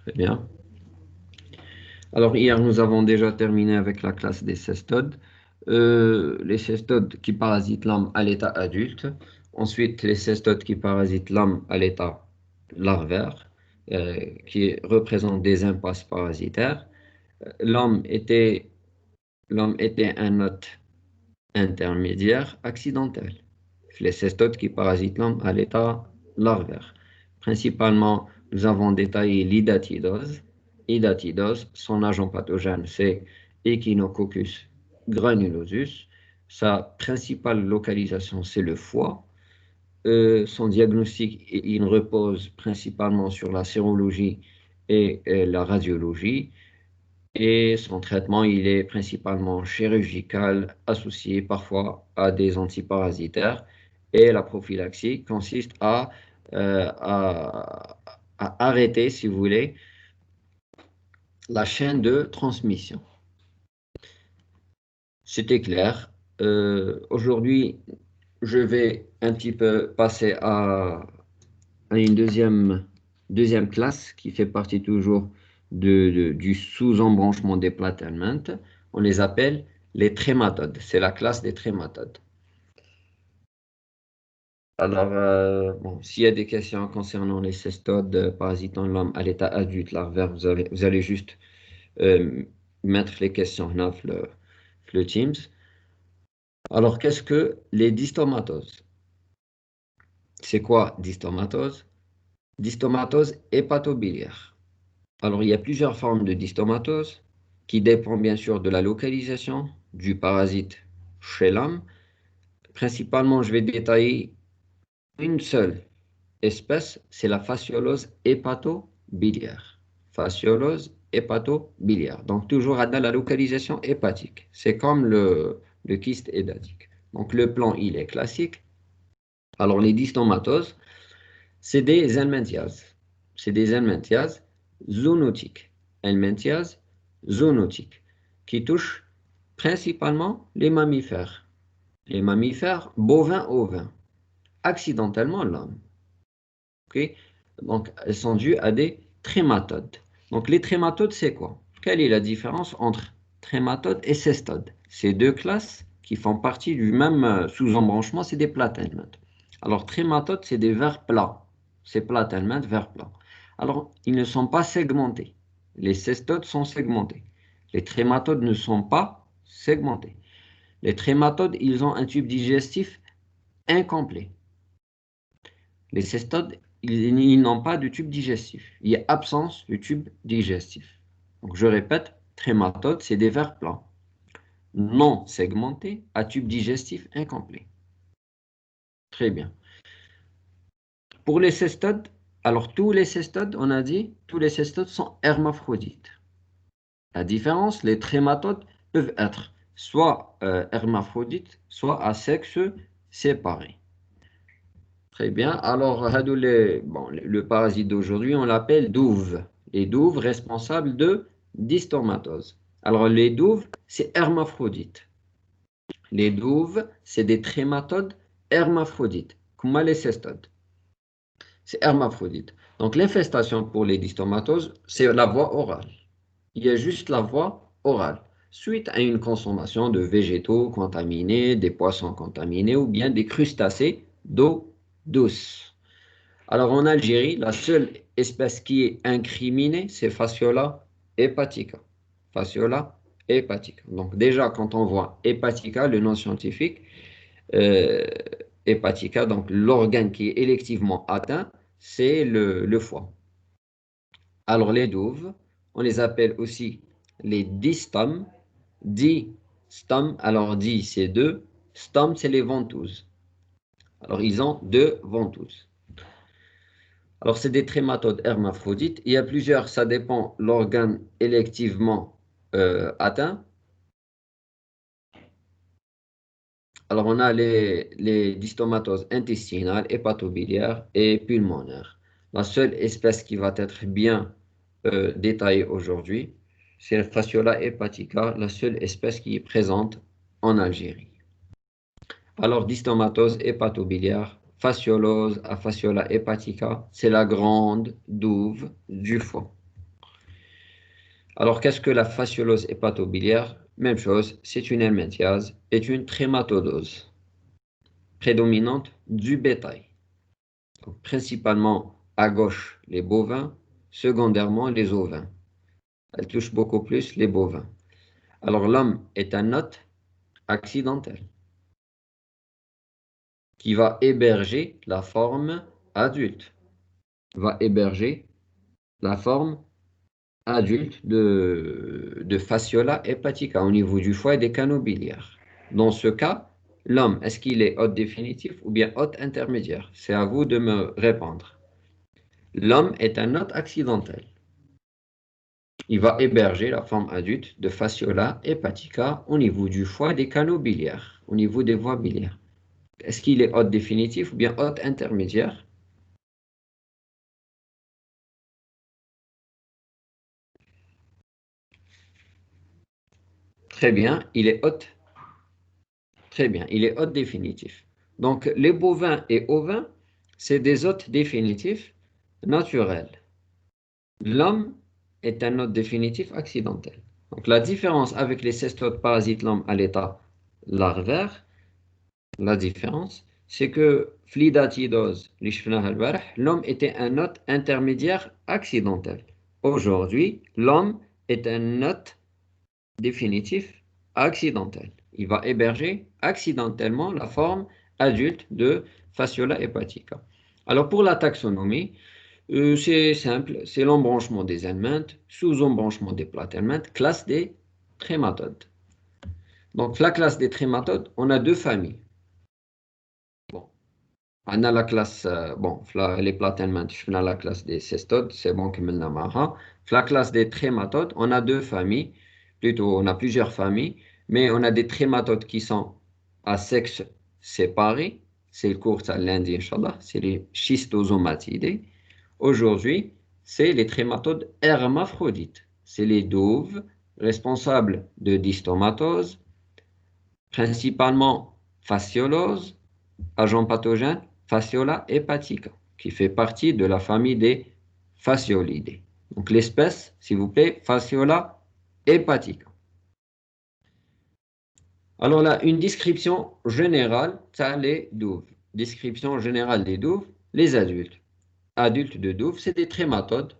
Très bien. Alors, hier, nous avons déjà terminé avec la classe des cestodes. Les cestodes qui parasitent l'âme à l'état adulte. Ensuite, les cestodes qui parasitent l'âme à l'état larvaire, qui représentent des impasses parasitaires. L'homme était, l'homme était un hôte intermédiaire accidentel. Les cestodes qui parasitent l'homme à l'état larvaire. Principalement, nous avons détaillé l'idatidose. Idatidose, son agent pathogène, c'est Echinococcus granulosus. Sa principale localisation, c'est le foie. Son diagnostic, il repose principalement sur la sérologie et la radiologie. Et son traitement, il est principalement chirurgical, associé parfois à des antiparasitaires. Et la prophylaxie consiste euh, à, à arrêter, si vous voulez, la chaîne de transmission. C'était clair. Aujourd'hui, je vais un petit peu passer à une deuxième classe qui fait partie toujours du sous-embranchement des platelminthes. On les appelle les trématodes. C'est la classe des trématodes. Alors, bon, s'il y a des questions concernant les cestodes parasitant l'homme à l'état adulte larvaire, vous allez juste euh, mettre les questions dans le Teams. Alors, qu'est-ce que les dystomatoses? C'est quoi dystomatose? Dystomatose hépatobiliaire. Alors, il y a plusieurs formes de dystomatose qui dépendent bien sûr de la localisation du parasite chez l'homme. Principalement, je vais détailler une seule espèce, c'est la fasciolose hépatobiliaire. Fasciolose hépatobiliaire. Donc, toujours dans la localisation hépatique. C'est comme le kyste hépatique. Donc, le plan, il est classique. Alors, les dystomatoses, c'est des helminthiases. C'est des helminthiases zoonotiques. Helminthiases zoonotiques qui touchent principalement les mammifères. Les mammifères bovins ovins. Accidentellement l'homme. Ok. Donc, elles sont dues à des trématodes. Donc, les trématodes, c'est quoi? Quelle est la différence entre trématodes et cestodes? Ces deux classes qui font partie du même sous-embranchement, c'est des platelmintes. Alors, trématodes, c'est des vers plats. C'est platelmintes, vers plats. Alors, ils ne sont pas segmentés. Les cestodes sont segmentés. Les trématodes ne sont pas segmentés. Les trématodes, ils ont un tube digestif incomplet. Les cestodes, ils n'ont pas de tube digestif. Il y a absence de tube digestif. Donc, je répète, trématodes, c'est des vers plats, non segmentés, à tube digestif incomplet. Très bien. Pour les cestodes, alors tous les cestodes, on a dit, tous les cestodes sont hermaphrodites. La différence, les trématodes peuvent être soit hermaphrodites, soit à sexe séparé. Très bien. Alors, bon, le parasite d'aujourd'hui, on l'appelle douve. Les douves responsables de dystomatose. Alors, les douves, c'est hermaphrodite. Les douves, c'est des trématodes hermaphrodites, comme les cestodes. C'est hermaphrodite. Donc, l'infestation pour les dystomatoses, c'est la voie orale. Il y a juste la voie orale, suite à une consommation de végétaux contaminés, des poissons contaminés ou bien des crustacés d'eau douce. Alors en Algérie, la seule espèce qui est incriminée, c'est Fasciola hepatica. Fasciola hepatica. Donc déjà, quand on voit hepatica, le nom scientifique, euh, hepatica, donc l'organe qui est électivement atteint, c'est le foie. Alors les douves, on les appelle aussi les distomes. Distom, alors di c'est deux, stom c'est les ventouses. Alors ils ont deux ventouses. Alors, c'est des trématodes hermaphrodites. Il y a plusieurs, ça dépend l'organe électivement atteint. Alors, on a les dystomatoses intestinales, hépatobiliaires et pulmonaires. La seule espèce qui va être bien détaillée aujourd'hui, c'est la Fasciola hepatica, la seule espèce qui est présente en Algérie. Alors, dystomatose hépatobiliaire, fasciolose à Fasciola hepatica, c'est la grande douve du foie. Alors, qu'est-ce que la fasciolose hépatobiliaire? Même chose, c'est une helminthiase et une trématodose prédominante du bétail. Donc, principalement à gauche les bovins, secondairement les ovins. Elle touche beaucoup plus les bovins. Alors, l'homme est un hôte accidentel qui va héberger la forme adulte, va héberger la forme adulte de fasciola hepatica au niveau du foie et des canaux biliaires. Dans ce cas, l'homme, est-ce qu'il est hôte définitif ou bien hôte intermédiaire? C'est à vous de me répondre. L'homme est un hôte accidentel. Il va héberger la forme adulte de fasciola hepatica au niveau du foie et des canaux biliaires, au niveau des voies biliaires. Est-ce qu'il est hôte définitif ou bien hôte intermédiaire? Très bien, il est hôte. Très bien, il est hôte définitif. Donc, les bovins et ovins, c'est des hôtes définitifs naturels. L'homme est un hôte définitif accidentel. Donc, la différence avec les cestodes parasites l'homme à l'état larvaire, la différence, c'est que Flidatidose, l'homme était un hôte intermédiaire accidentel. Aujourd'hui, l'homme est un hôte définitif accidentel. Il va héberger accidentellement la forme adulte de Fasciola hepatica. Alors pour la taxonomie, c'est simple, c'est l'embranchement des helminthes, sous-embranchement des plates-helminthes, classe des trématodes. Donc la classe des trématodes, on a deux familles. Bon, on a la classe, les plates-helminthes, on a la classe des cestodes, c'est bon que maintenant. La classe des trématodes, on a deux familles, plutôt on a plusieurs familles, mais on a des trématodes qui sont à sexe séparé, c'est le cours à lundi, Inch'Allah, c'est les schistosomatidés. Aujourd'hui, c'est les trématodes hermaphrodites, c'est les douves responsables de dystomatose, principalement fasciolose, agent pathogène, Fasciola hepatica, qui fait partie de la famille des fasciolidés. Donc l'espèce, s'il vous plaît, Fasciola hepatica. Alors là, une description générale, ça les douves. Description générale des douves, les adultes. Adultes de douves, c'est des trématodes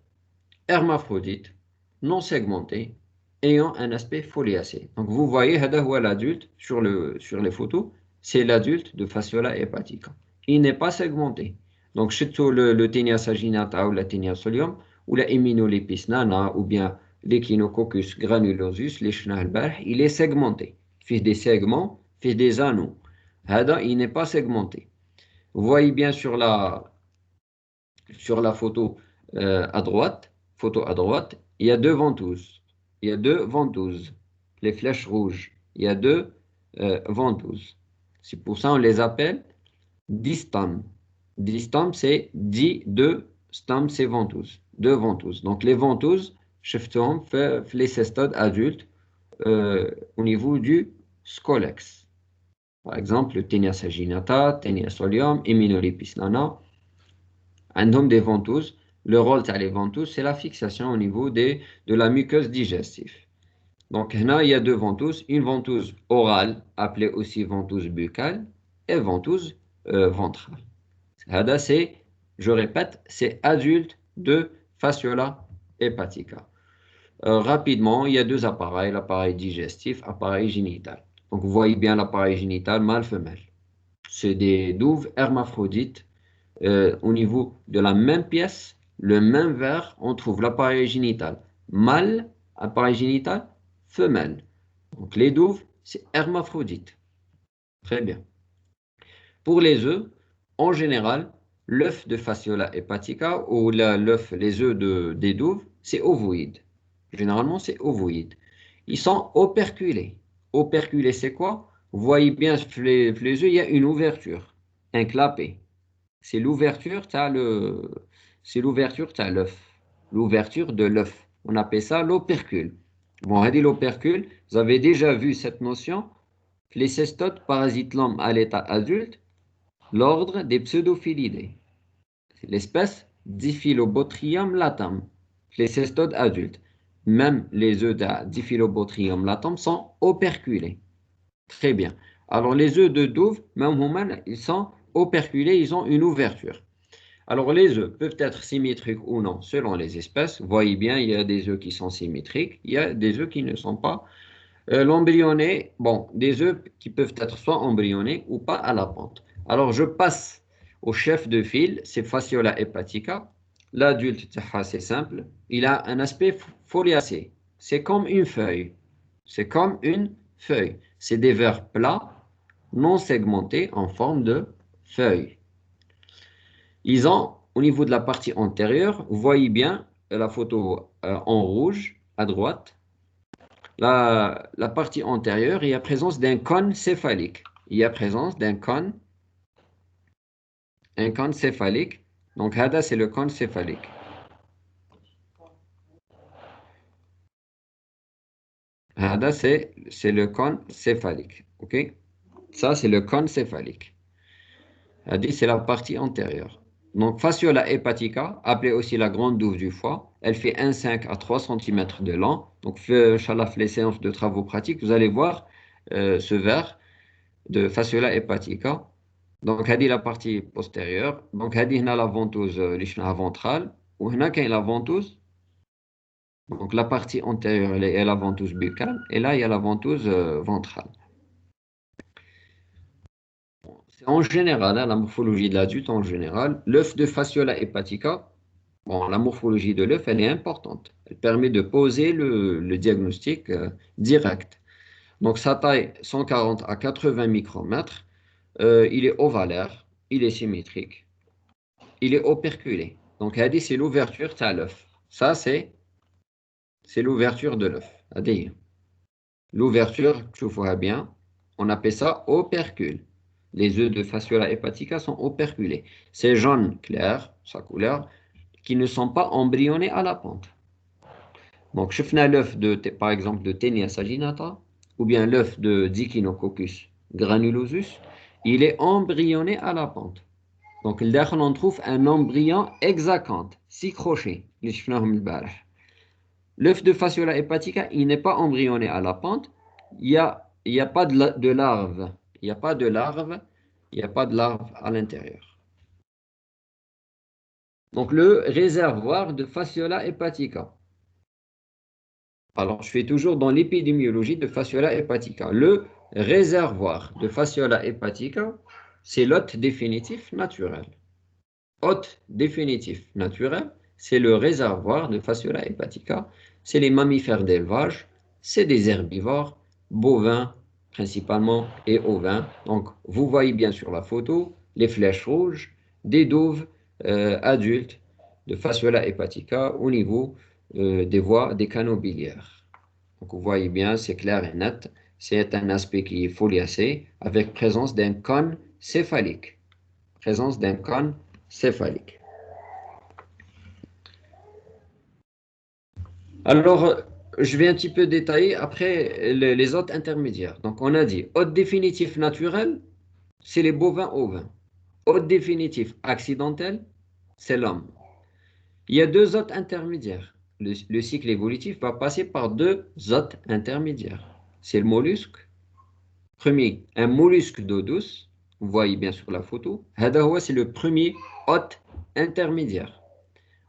hermaphrodites, non segmentés, ayant un aspect foliacé. Donc vous voyez, l'adulte sur les photos, c'est l'adulte de Fasciola hepatica. Il n'est pas segmenté. Donc surtout le Taenia saginata ou la Taenia solium, ou la Immunolepis nana, ou bien l'Echinococcus granulosus, il est segmenté. Il fait des segments, il fait des anneaux. Il n'est pas segmenté. Vous voyez bien sur la photo à droite, il y a deux ventouses. Il y a deux ventouses, les flèches rouges. Il y a deux ventouses. C'est pour ça qu'on les appelle distomes. Distome, c'est dit deux, stome, c'est ventouse. Deux ventouses. Donc les ventouses, شفتهم في les cestodes adultes au niveau du scolex. Par exemple, le Taenia saginata, Taenia solium, Immunolepis nana. عندهم des ventouses. Le rôle des ventouses, c'est la fixation au niveau de la muqueuse digestive. Donc, là, il y a deux ventouses. Une ventouse orale, appelée aussi ventouse buccale, et ventouse ventrale. C'est, je répète, c'est adulte de Fasciola hepatica. Rapidement, il y a deux appareils, l'appareil digestif, appareil génital. Donc, vous voyez bien l'appareil génital mâle-femelle. C'est des douves hermaphrodites au niveau de la même pièce, le même verre, on trouve l'appareil génital mâle, appareil génital femelle. Donc les douves, c'est hermaphrodite. Très bien. Pour les œufs, en général, l'œuf de Fasciola hepatica ou les œufs des douves, c'est ovoïde. Généralement, c'est ovoïde. Ils sont operculés. Operculés, c'est quoi? Vous voyez bien, les œufs, il y a une ouverture, un clapet. C'est l'ouverture, c'est l'ouverture, t'as l'œuf. L'ouverture de l'œuf. On appelle ça l'opercule. Bon, on dit l'opercule. Vous avez déjà vu cette notion. Les cestodes parasitent l'homme à l'état adulte, l'ordre des pseudophilidés. C'est l'espèce Diphyllobotrium latam. Les cestodes adultes. même les œufs de Diphyllobotrium latom sont operculés. Très bien. Alors, les œufs de douve, même humains, ils sont operculés, ils ont une ouverture. Alors, les œufs peuvent être symétriques ou non, selon les espèces. Vous voyez bien, il y a des œufs qui sont symétriques, il y a des œufs qui ne sont pas. L'embryonné, bon, des œufs qui peuvent être soit embryonnés ou pas à la pente. Alors, je passe au chef de file, c'est Fasciola hepatica. L'adulte, c'est simple, il a un aspect foliacé. C'est comme une feuille. C'est comme une feuille. C'est des vers plats, non segmentés, en forme de feuille. Ils ont, au niveau de la partie antérieure, vous voyez bien la photo en rouge à droite, la partie antérieure, il y a présence d'un cône céphalique. Il y a présence d'un cône, un cône céphalique. Donc, Hada, c'est le cône céphalique. Hada, c'est le cône céphalique. OK? Ça, c'est le cône céphalique. Hadi, c'est la partie antérieure. Donc, fasciola hepatica, appelée aussi la grande douve du foie, elle fait 1,5 à 3 cm de long. Donc, Inch'Allah, les séances de travaux pratiques, vous allez voir ce verre de fasciola hepatica. Donc, هذه la partie postérieure. Donc, هذه هنا la ventouse اللي شفناها ventrale. وهنا كاين la ventouse. Donc, la partie antérieure elle est la ventouse buccale. Et là, il y a la ventouse ventrale. C'est en général, hein, la morphologie de l'adulte en général. L'œuf de fasciola hepatica, bon, la morphologie de l'œuf, elle est importante. Elle permet de poser le diagnostic direct. Donc, sa taille, 140 à 80 micromètres. Il est ovalaire, il est symétrique. Il est operculé. Donc, هذه c'est l'ouverture de l'œuf. Ça, c'est l'ouverture de l'œuf. هذه l'ouverture, tu vois bien, on appelle ça opercule. Les œufs de Fasciola hepatica sont operculés. C'est jaune clair, sa couleur, qui ne sont pas embryonnés à la pente. Donc, شفنا l'œuf de, par exemple, de Taenia saginata, ou bien l'œuf de Dichinococcus granulosus, il est embryonné à la pente. Donc, là, on trouve un embryon hexacanthe, 6 crochets. L'œuf de Fasciola hepatica, il n'est pas embryonné à la pente. Il y a pas de larve. Il n'y a pas de larve. Il n'y a pas de larve à l'intérieur. Donc, le réservoir de Fasciola hepatica. Alors, je fais toujours dans l'épidémiologie de Fasciola hepatica. Le réservoir de Fasciola hepatica, c'est l'hôte définitif naturel. Hôte définitif naturel, c'est le réservoir de Fasciola hepatica. C'est les mammifères d'élevage, c'est des herbivores, bovins principalement et ovins. Donc, vous voyez bien sur la photo les flèches rouges des douves adultes de Fasciola hepatica au niveau des voies des canaux biliaires. Donc, vous voyez bien, c'est clair et net. C'est un aspect qui est foliacé avec présence d'un cône céphalique. Présence d'un cône céphalique. Alors, je vais un petit peu détailler après les hôtes intermédiaires. Donc, on a dit hôte définitif naturel, c'est les bovins ovins. Hôte définitif accidentel, c'est l'homme. Il y a deux hôtes intermédiaires. Le cycle évolutif va passer par deux hôtes intermédiaires. C'est le mollusque. Premier, un mollusque d'eau douce. Vous voyez bien sur la photo. هذا c'est le premier hôte intermédiaire.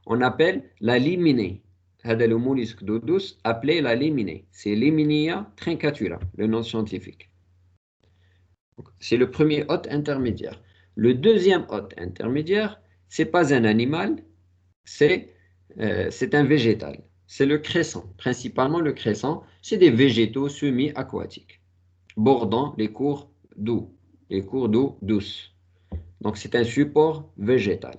On appelle la liminée. هذا le mollusque d'eau douce appelé la liminée. C'est Liminia trincatula, le nom scientifique. C'est le premier hôte intermédiaire. Le deuxième hôte intermédiaire, c'est pas un animal, c'est un végétal. C'est le crescent, principalement le crescent. C'est des végétaux semi-aquatiques, bordant les cours d'eau, les cours d'eau douce. Donc c'est un support végétal.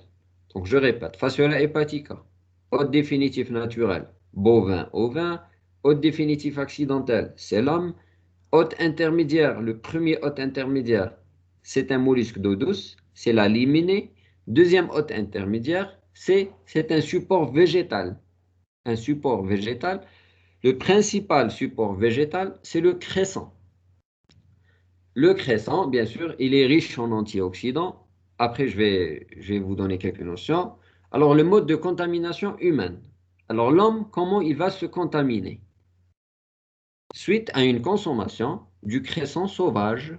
Donc je répète, Fasciola hepatica, hôte définitif naturel, bovin, ovin, hôte définitif accidentel, c'est l'homme, hôte intermédiaire, le premier hôte intermédiaire, c'est un mollusque d'eau douce, c'est la liminée. Deuxième hôte intermédiaire, c'est un support végétal. Un support végétal. Le principal support végétal, c'est le crescent. Le crescent, bien sûr, il est riche en antioxydants. Après, je vais vous donner quelques notions. Alors, le mode de contamination humaine. Alors l'homme, comment il va se contaminer? Suite à une consommation du cresson sauvage,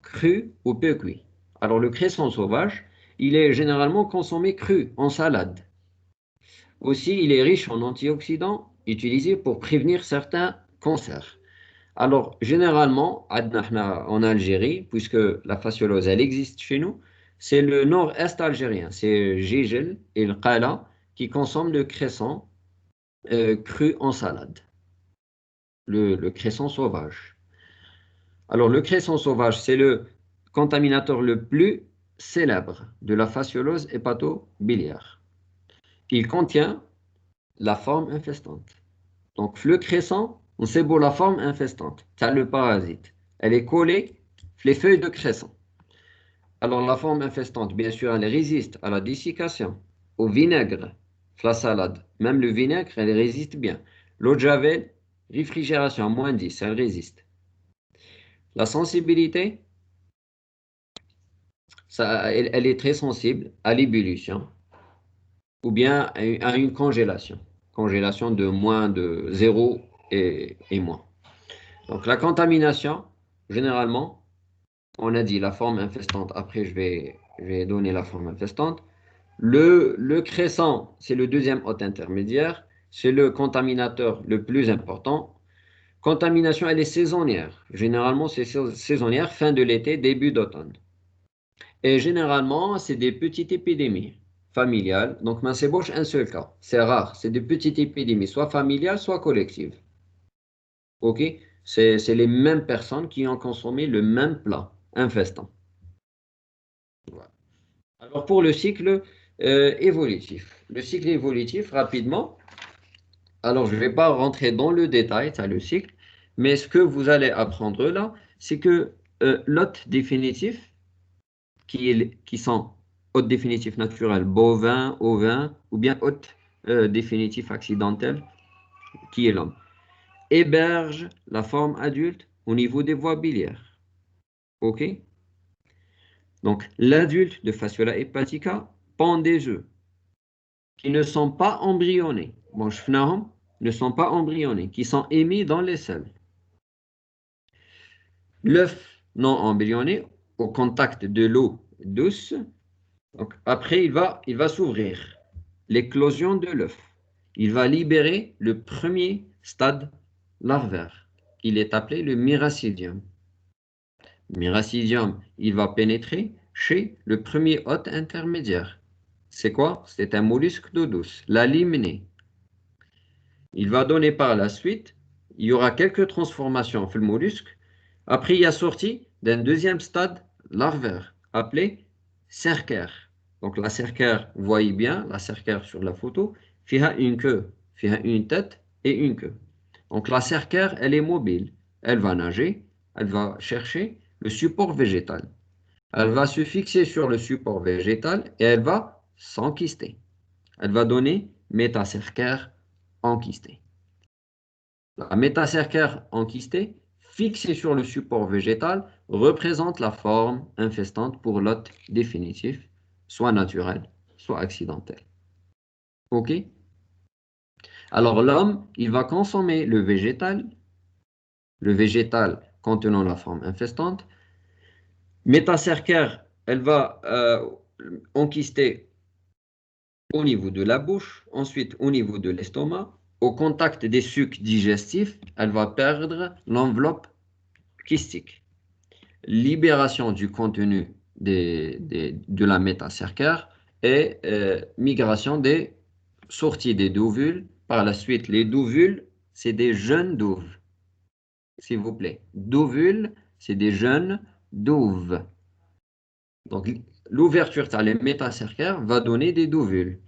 cru ou peu cuit. Alors le cresson sauvage, il est généralement consommé cru, en salade. Aussi, il est riche en antioxydants utilisés pour prévenir certains cancers. Alors, généralement, en Algérie, puisque la fasciolose, elle existe chez nous, c'est le nord-est algérien, c'est Jijel et le Qala qui consomment le cresson cru en salade, le cresson sauvage. Alors, le cresson sauvage, c'est le contaminateur le plus célèbre de la fasciolose hépato-biliaire. Il contient la forme infestante. Donc, le cresson, on sait pour la forme infestante, c'est le parasite. Elle est collée les feuilles de cresson. Alors, la forme infestante, bien sûr, elle résiste à la dessiccation, au vinaigre, la salade. Même le vinaigre, elle résiste bien. L'eau de javel, réfrigération à -10, elle résiste. La sensibilité, elle est très sensible à l'ébullition ou bien à une congélation. Congélation de moins de 0 et moins. Donc, la contamination, généralement, on a dit la forme infestante. Après, je vais donner la forme infestante. Le cresson, c'est le deuxième hôte intermédiaire. C'est le contaminateur le plus important. Contamination, elle est saisonnière. Généralement, c'est saisonnière, fin de l'été, début d'automne. Et généralement, c'est des petites épidémies familiales. Donc, mais c'est bouche un seul cas. C'est rare. C'est des petites épidémies, soit familiales, soit collectives. OK? C'est les mêmes personnes qui ont consommé le même plat infestant. Voilà. Alors, pour le cycle évolutif. Le cycle évolutif, rapidement. Alors, je ne vais pas rentrer dans le détail, ça, le cycle, mais ce que vous allez apprendre là, c'est que l'hôte définitif, qui sont hôtes définitifs naturels, bovin, ovin, ou bien hôte définitif accidentel, qui est l'homme, héberge la forme adulte au niveau des voies biliaires. OK? Donc, l'adulte de Fasciola hepatica pond des œufs qui ne sont pas embryonnés. Bon, ne sont pas embryonnés, qui sont émis dans les selles. L'œuf non embryonné, au contact de l'eau douce, donc après il va s'ouvrir. L'éclosion de l'œuf. Il va libérer le premier stade larvaire. Il est appelé le myracidium. Myracidium, il va pénétrer chez le premier hôte intermédiaire. C'est quoi? C'est un mollusque d'eau douce, la limnée. Il va donner par la suite, il y aura quelques transformations dans le mollusque. Après, il y a sorti d'un deuxième stade larvaire appelé cercaire. Donc la cercaire, vous voyez bien la cercaire sur la photo, fiha une queue, fiha une tête et une queue. Donc la cercaire, elle est mobile. Elle va nager, elle va chercher le support végétal. Elle va se fixer sur le support végétal et elle va s'enquister. Elle va donner métacercaire enquisté. La métacercaire enquistée, fixée sur le support végétal, représente la forme infestante pour l'hôte définitif, soit naturel, soit accidentel. OK? Alors l'homme, il va consommer le végétal contenant la forme infestante. Métacercaire, elle va enquister au niveau de la bouche, ensuite au niveau de l'estomac. Au contact des sucs digestifs, elle va perdre l'enveloppe kystique. Libération du contenu de la métacercaire et migration des sorties des douvules. Par la suite, les douvules, c'est des jeunes douves, s'il vous plaît. Douvules, c'est des jeunes douves. Donc, l'ouverture de la métacercaire va donner des douvules.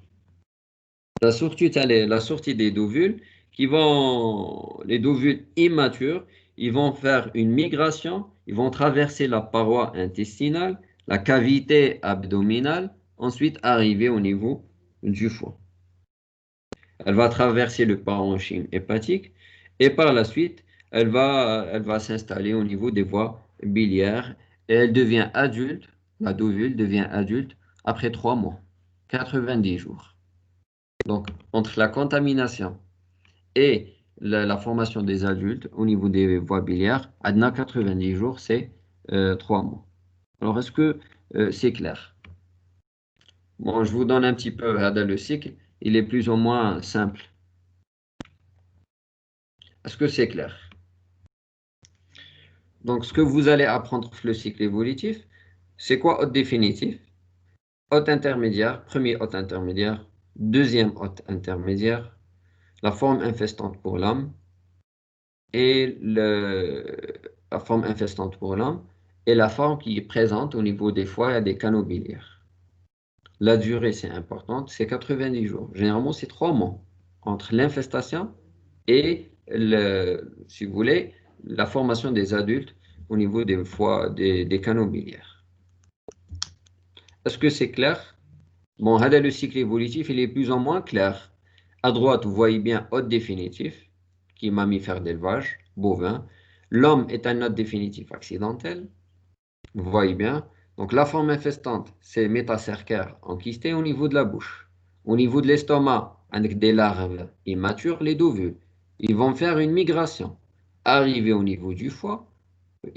La sortie des douvules, les douvules immatures, ils vont faire une migration, ils vont traverser la paroi intestinale, la cavité abdominale, ensuite arriver au niveau du foie. Elle va traverser le parenchyme hépatique et par la suite, elle va s'installer au niveau des voies biliaires et elle devient adulte, la dovule devient adulte après 3 mois, 90 jours. Donc, entre la contamination et la formation des adultes au niveau des voies biliaires, ADNA 90 jours, c'est 3 mois. Alors, est-ce que c'est clair? Bon, je vous donne un petit peu le cycle. Il est plus ou moins simple. Est-ce que c'est clair? Donc, ce que vous allez apprendre le cycle évolutif, c'est quoi hôte définitif? Hôte intermédiaire, premier hôte intermédiaire, deuxième hôte intermédiaire, la forme infestante pour l'homme et la forme infestante pour l'homme et la forme qui est présente au niveau des foies et des canaux biliaires. La durée, c'est important, c'est 90 jours. Généralement, c'est 3 mois entre l'infestation et, si vous voulez, la formation des adultes au niveau des foies, des canaux biliaires. Est-ce que c'est clair? Bon, le cycle évolutif, il est plus ou moins clair. À droite, vous voyez bien hôte définitif, qui est mammifère d'élevage, bovin. L'homme est un hôte définitif accidentel. Vous voyez bien. Donc, la forme infestante, c'est métacercaire enquisté au niveau de la bouche. Au niveau de l'estomac, avec des larves immatures, les ovules, ils vont faire une migration. Arrivé au niveau du foie,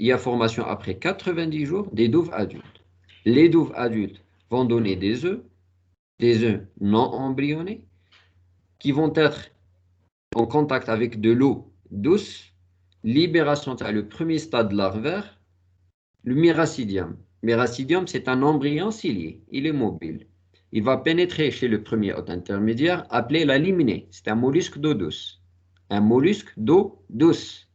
il y a formation après 90 jours des douves adultes. Les douves adultes vont donner des œufs non embryonnés, qui vont être en contact avec de l'eau douce. Libération, c'est le premier stade larvaire, le myracidium. Myracidium, c'est un embryon cilié, il est mobile. Il va pénétrer chez le premier hôte intermédiaire, appelé la limnée. C'est un mollusque d'eau douce. Un mollusque d'eau douce.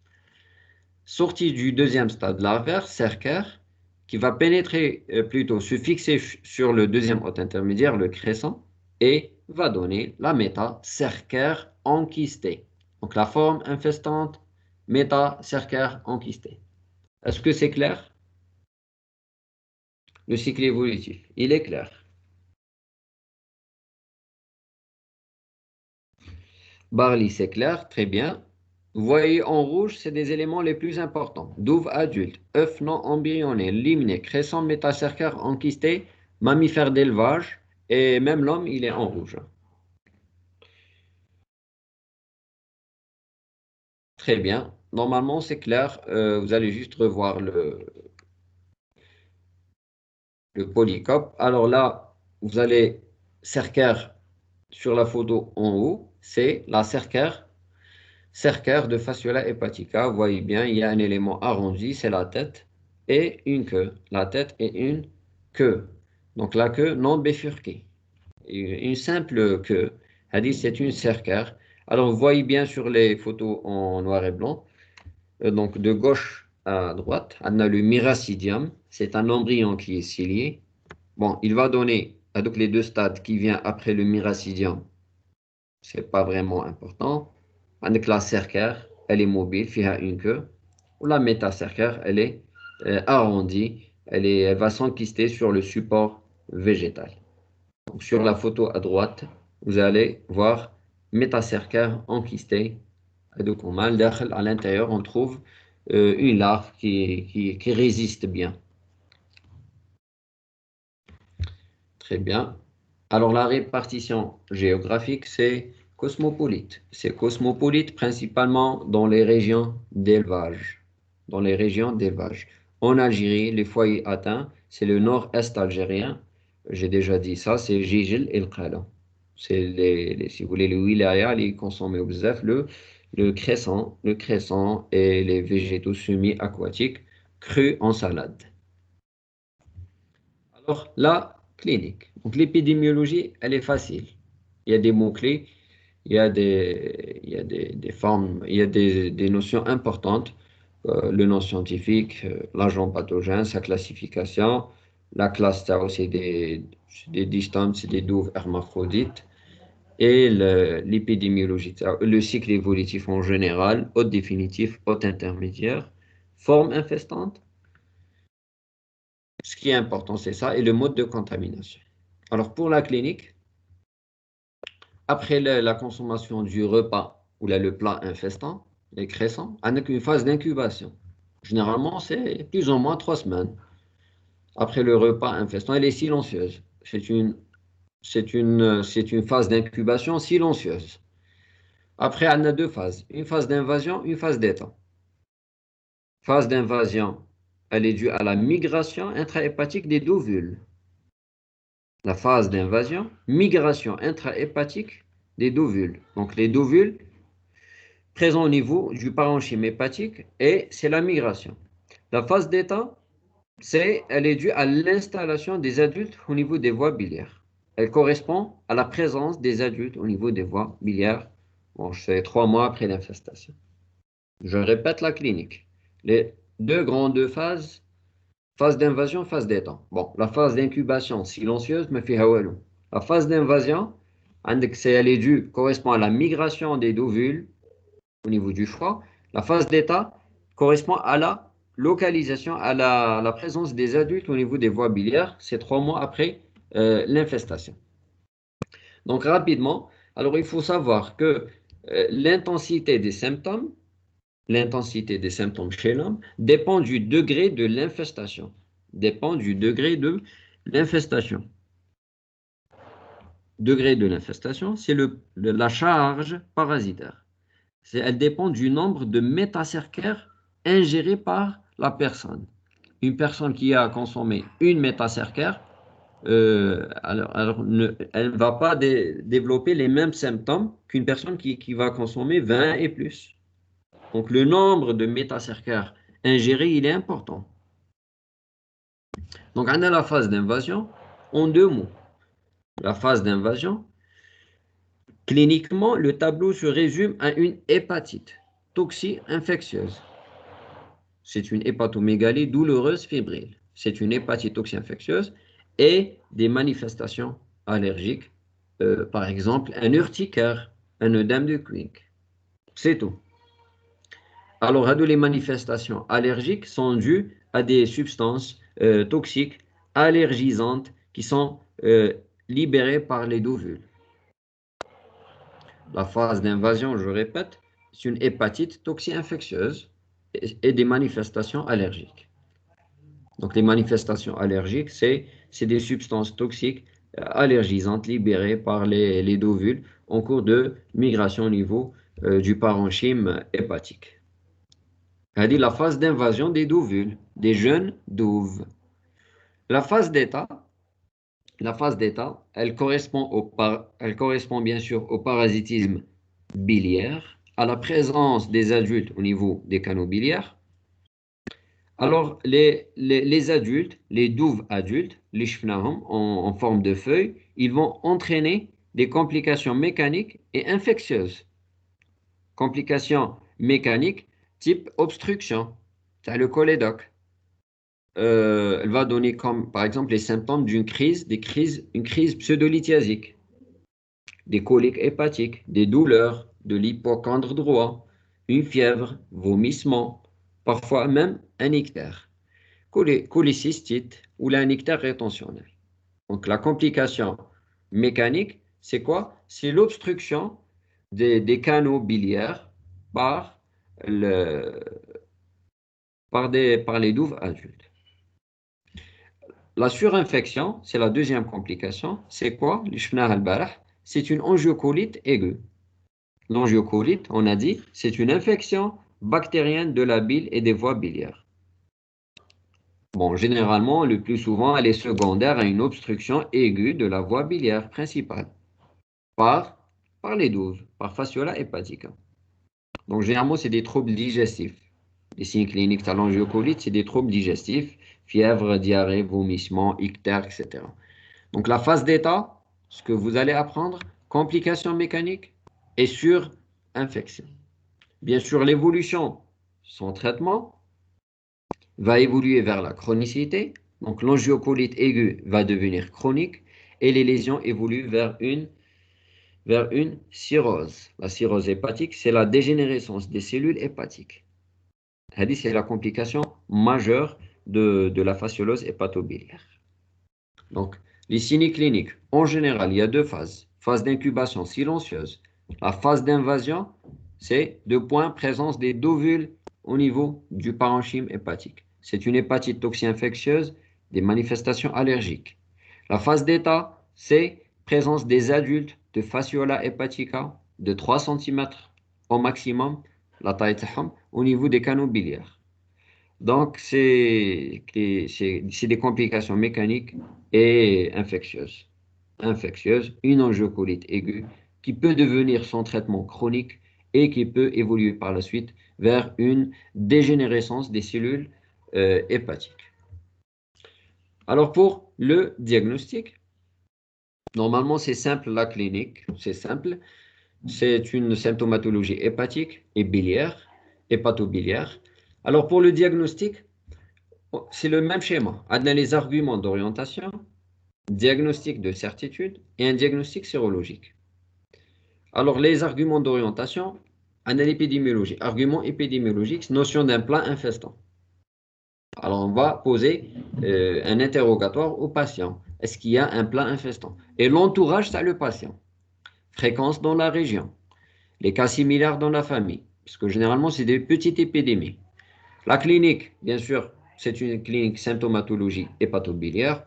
Sorti du deuxième stade larvaire, cercaire, qui va pénétrer, plutôt se fixer sur le deuxième hôte intermédiaire, le crescent, et va donner la métacercaire enquistée. Donc la forme infestante, métacercaire enquistée. Est-ce que c'est clair? Le cycle évolutif, il est clair. Barley, c'est clair, très bien. Vous voyez en rouge, c'est des éléments les plus importants. Douve adulte, œuf non embryonné, limné, crescent métacercaire enquisté, mammifère d'élevage, et même l'homme, il est en rouge. Très bien. Normalement, c'est clair. Vous allez juste revoir le polycope. Alors là, vous allez cercaire sur la photo en haut, c'est la cercaire de fasciola hepatica. Vous voyez bien, il y a un élément arrondi, c'est la tête, et une queue. La tête et une queue. Donc la queue non bifurquée. Une simple queue. C'est une cercaire. Alors vous voyez bien sur les photos en noir et blanc, donc de gauche à droite, on a le myracidium. C'est un embryon qui est cilié. Bon, il va donner donc les deux stades qui viennent après le myracidium. C'est pas vraiment important. Avec la cercaire, elle est mobile, il y a une queue. Ou la métacercaire, elle est arrondie, elle va s'enquister sur le support végétal. Donc, sur la photo à droite, vous allez voir métacercaire enquistée. Et donc, à l'intérieur, on trouve une larve qui résiste bien. Très bien. Alors, la répartition géographique, c'est cosmopolite. C'est cosmopolite principalement dans les régions d'élevage. Dans les régions d'élevage. En Algérie, les foyers atteints, c'est le nord-est algérien. J'ai déjà dit ça, c'est Jijil et Qala. C'est si vous voulez, les wilayas, les consommés au bzaf, le crescent et les végétaux semi-aquatiques crus en salade. Alors, la clinique. Donc, l'épidémiologie, elle est facile. Il y a des mots-clés, il y a des formes, il y a des notions importantes. Le nom scientifique, l'agent pathogène, sa classification. La classe Tao, c'est des distances, c'est des douves hermaphrodites. Et l'épidémiologie, le cycle évolutif en général, hôte définitif, hôte intermédiaire, forme infestante. Ce qui est important, c'est ça, et le mode de contamination. Alors, pour la clinique, après la consommation du repas ou là, le plat infestant, les crescents, on a une phase d'incubation. Généralement, c'est plus ou moins 3 semaines. Après le repas infestant, elle est silencieuse. C'est une c'est une phase d'incubation silencieuse. Après, on a deux phases. Une phase d'invasion, une phase d'état. Phase d'invasion, elle est due à la migration intrahépatique des ovules. La phase d'invasion, migration intrahépatique des ovules. Donc, les ovules présents au niveau du parenchyme hépatique et c'est la migration. La phase d'état, elle est due à l'installation des adultes au niveau des voies biliaires. Elle correspond à la présence des adultes au niveau des voies biliaires. Bon, c'est 3 mois après l'infestation. Je répète la clinique. Les deux grandes phases, phase d'invasion, phase d'état. Bon, la phase d'incubation silencieuse me fait hawalou. La phase d'invasion, elle est due, correspond à la migration des ovules au niveau du foie. La phase d'état correspond à la localisation, à la présence des adultes au niveau des voies biliaires. C'est 3 mois après l'infestation. Donc rapidement, alors il faut savoir que l'intensité des symptômes chez l'homme dépend du degré de l'infestation. Dépend du degré de l'infestation. Degré de l'infestation, c'est la charge parasitaire. Elle dépend du nombre de métacercaires ingérés par la personne. Une personne qui a consommé une métacercaire, elle ne va pas développer les mêmes symptômes qu'une personne qui va consommer 20 et plus. Donc, le nombre de métacercaires ingérés, il est important. Donc, on a la phase d'invasion en 2 mots. La phase d'invasion, cliniquement, le tableau se résume à une hépatite toxi-infectieuse. C'est une hépatomégalie douloureuse fébrile. C'est une hépatite toxi-infectieuse et des manifestations allergiques. Par exemple, un urticaire, un œdème de Quick. C'est tout. Alors, les manifestations allergiques sont dues à des substances toxiques allergisantes qui sont libérées par les ovules. La phase d'invasion, je répète, c'est une hépatite toxi-infectieuse et des manifestations allergiques. Donc, les manifestations allergiques, c'est des substances toxiques allergisantes libérées par les ovules en cours de migration au niveau du parenchyme hépatique. C'est-à-dire la phase d'invasion des ovules, des jeunes douves. La phase d'état, elle correspond bien sûr au parasitisme biliaire, à la présence des adultes au niveau des canaux biliaires. Alors, les adultes, les douves adultes, les shfnahum en forme de feuilles, ils vont entraîner des complications mécaniques et infectieuses. Complications mécaniques type obstruction, c'est le cholédoque. Elle va donner comme, par exemple, les symptômes une crise pseudolithiasique, des coliques hépatiques, des douleurs de l'hypocondre droit, une fièvre, vomissement, parfois même un ictère, cholécystite ou un ictère rétentionnel. Donc la complication mécanique, c'est quoi? C'est l'obstruction des canaux biliaires par, par les douves adultes. La surinfection, c'est la deuxième complication. C'est quoi? C'est une angiocolite aiguë. L'angiocolite, on a dit, c'est une infection bactérienne de la bile et des voies biliaires. Bon, généralement, le plus souvent, elle est secondaire à une obstruction aiguë de la voie biliaire principale par, les douves, par fasciola hepatica. Donc, généralement, c'est des troubles digestifs. Les signes cliniques de l'angiocolite, c'est des troubles digestifs, fièvre, diarrhée, vomissement, ictère, etc. Donc, la phase d'état, ce que vous allez apprendre, complications mécaniques et surinfection. Bien sûr, l'évolution, son traitement, va évoluer vers la chronicité. Donc, l'angiocolite aiguë va devenir chronique et les lésions évoluent vers une cirrhose. La cirrhose hépatique, c'est la dégénérescence des cellules hépatiques. C'est la complication majeure de la fasciolose hépatobiliaire. Donc, les signes cliniques, en général, il y a deux phases. Phase d'incubation silencieuse. La phase d'invasion, c'est présence des ovules au niveau du parenchyme hépatique. C'est une hépatite toxi-infectieuse, des manifestations allergiques. La phase d'état, c'est présence des adultes de fasciola hepatica de 3 cm au maximum, la taille تاعهم, au niveau des canaux biliaires. Donc, c'est des complications mécaniques et infectieuses. Infectieuses, une angiocolite aiguë qui peut devenir sans traitement chronique et qui peut évoluer par la suite vers une dégénérescence des cellules hépatiques. Alors, pour le diagnostic, normalement, c'est simple, la clinique, c'est simple. C'est une symptomatologie hépatique et biliaire, hépatobiliaire. Alors, pour le diagnostic, c'est le même schéma. On a les arguments d'orientation, diagnostic de certitude et un diagnostic sérologique. Alors, les arguments d'orientation, on a l'épidémiologie. Argument épidémiologique, notion d'un plat infestant. Alors, on va poser un interrogatoire au patient. Est-ce qu'il y a un plat infestant? Et l'entourage, c'est le patient. Fréquence dans la région. Les cas similaires dans la famille. Parce que généralement, c'est des petites épidémies. La clinique, bien sûr, c'est une clinique symptomatologie hépatobiliaire.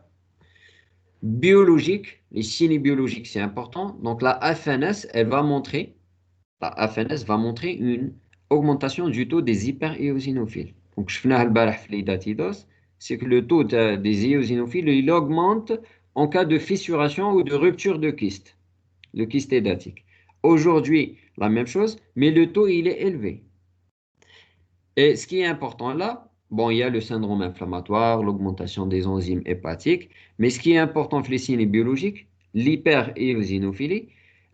Biologique, les signes biologiques, c'est important. Donc la FNS, la FNS va montrer une augmentation du taux des hyperéosinophiles. Donc je finis c'est que le taux des éosinophiles, il augmente en cas de fissuration ou de rupture de kyste, le kyste édatique. Aujourd'hui, la même chose, mais le taux, il est élevé. Et ce qui est important là, bon, il y a le syndrome inflammatoire, l'augmentation des enzymes hépatiques, mais ce qui est important, les signes biologiques, l'hyperéosinophilie,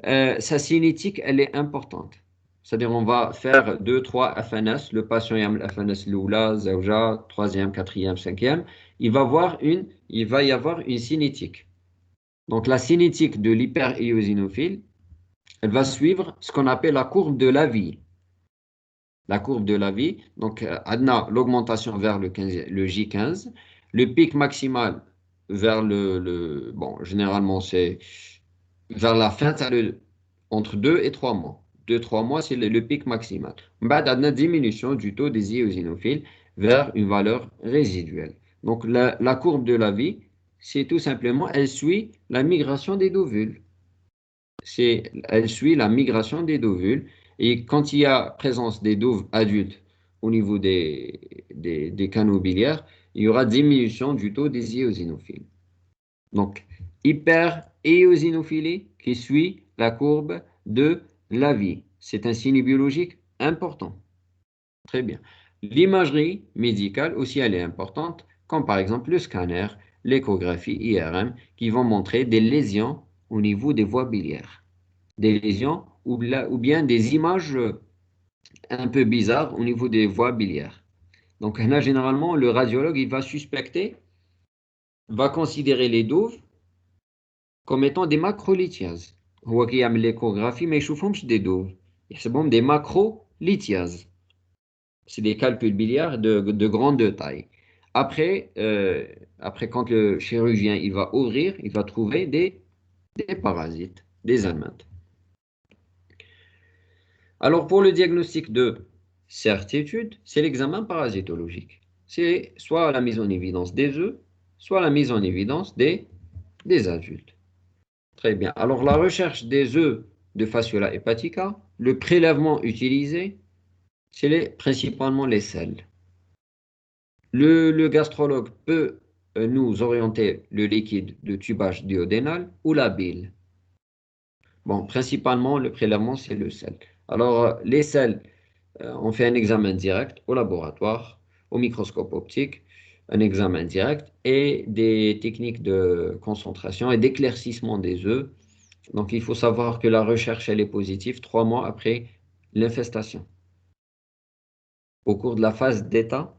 sa cinétique, elle est importante. C'est-à-dire, on va faire 2, 3 FNS, le patient a FNS Lula, Zawja, 3e, 4e, 5e, il va y avoir une cinétique. Donc, la cinétique de l'hyperéosinophile, elle va suivre ce qu'on appelle la courbe de la vie. La courbe de la vie. Donc, on a l'augmentation vers le J15, le pic maximal vers bon, généralement, c'est vers la fin, entre 2 et 3 mois. 2-3 mois, c'est le pic maximal. On a une diminution du taux des eosinophiles vers une valeur résiduelle. Donc, la courbe de la vie, c'est tout simplement, elle suit la migration des ovules. Elle suit la migration des ovules. Et quand il y a présence des douves adultes au niveau des canaux biliaires, il y aura diminution du taux des éosinophiles. Donc, hyper-éosinophilie qui suit la courbe de la vie. C'est un signe biologique important. Très bien. L'imagerie médicale aussi, elle est importante, comme par exemple le scanner, l'échographie IRM, qui vont montrer des lésions au niveau des voies biliaires. Des lésions ou bien des images un peu bizarres au niveau des voies biliaires. Donc là, généralement, le radiologue, il va suspecter, va considérer les douves comme étant des macrolithiases. هو كيعمل l'échographie ما يشوفهمش des douves. يحسبهم des macrolithiases. C'est des calculs biliaires de grande taille. Après, quand le chirurgien il va ouvrir, il va trouver des parasites, des helminths. Alors, pour le diagnostic de certitude, c'est l'examen parasitologique. C'est soit la mise en évidence des œufs, soit la mise en évidence des adultes. Très bien. Alors, la recherche des œufs de Fasciola hepatica, le prélèvement utilisé, c'est principalement les selles. Le gastrologue peut nous orienter le liquide de tubage duodénal ou la bile. Bon, principalement, le prélèvement, c'est le sel. Alors, les selles, on fait un examen direct au laboratoire, au microscope optique, un examen direct et des techniques de concentration et d'éclaircissement des œufs. Donc, il faut savoir que la recherche, elle est positive 3 mois après l'infestation. Au cours de la phase d'état,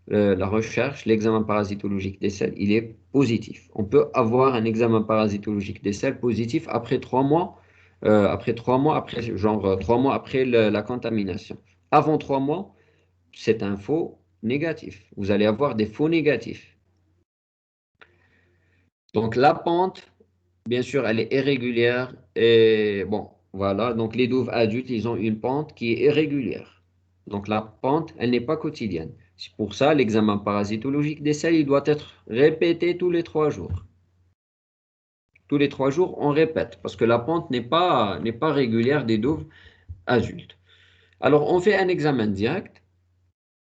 la recherche, l'examen parasitologique des selles, il est positif. On peut avoir un examen parasitologique des selles positif après 3 mois, genre 3 mois après la contamination. Avant 3 mois, c'est un faux négatif. Vous allez avoir des faux négatifs. Donc la pente, bien sûr, elle est irrégulière. Et bon, voilà. Donc les douves adultes, ils ont une pente qui est irrégulière. Donc la pente, elle n'est pas quotidienne. C'est pour ça l'examen parasitologique des selles, il doit être répété tous les 3 jours. Tous les 3 jours, on répète parce que la pente n'est pas régulière des douves adultes. Alors, on fait un examen direct.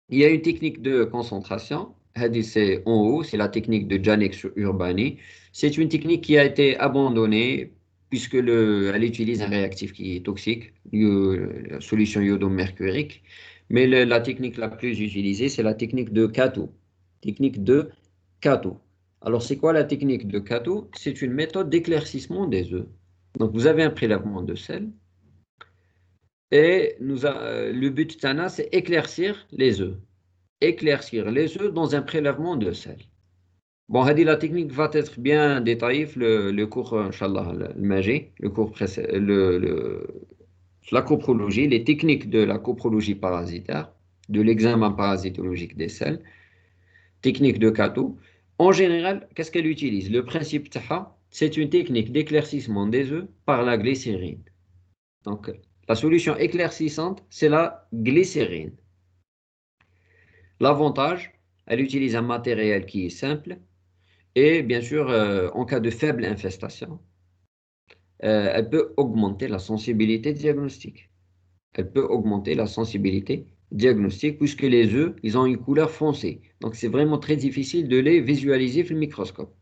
Il y a une technique de concentration. C'est en haut, c'est la technique de Janek sur Urbani. C'est une technique qui a été abandonnée puisque elle utilise un réactif qui est toxique, la solution iodomercurique. Mais la technique la plus utilisée, c'est la technique de Kato. Technique de Kato. Alors, c'est quoi la technique de Kato? C'est une méthode d'éclaircissement des œufs. Donc, vous avez un prélèvement de sel et le but Tana, c'est éclaircir les œufs. Éclaircir les œufs dans un prélèvement de sel. Bon, la technique va être bien détaillée le cours, Inch'Allah, le Maji, le cours la coprologie, les techniques de la coprologie parasitaire, de l'examen parasitologique des sels, technique de Kato. En général, qu'est-ce qu'elle utilise? Le principe Taha, c'est une technique d'éclaircissement des œufs par la glycérine. Donc, la solution éclaircissante, c'est la glycérine. L'avantage, elle utilise un matériel qui est simple et bien sûr, en cas de faible infestation, elle peut augmenter la sensibilité diagnostique. Elle peut augmenter la sensibilité diagnostique puisque les œufs, ils ont une couleur foncée. Donc, c'est vraiment très difficile de les visualiser sur le microscope.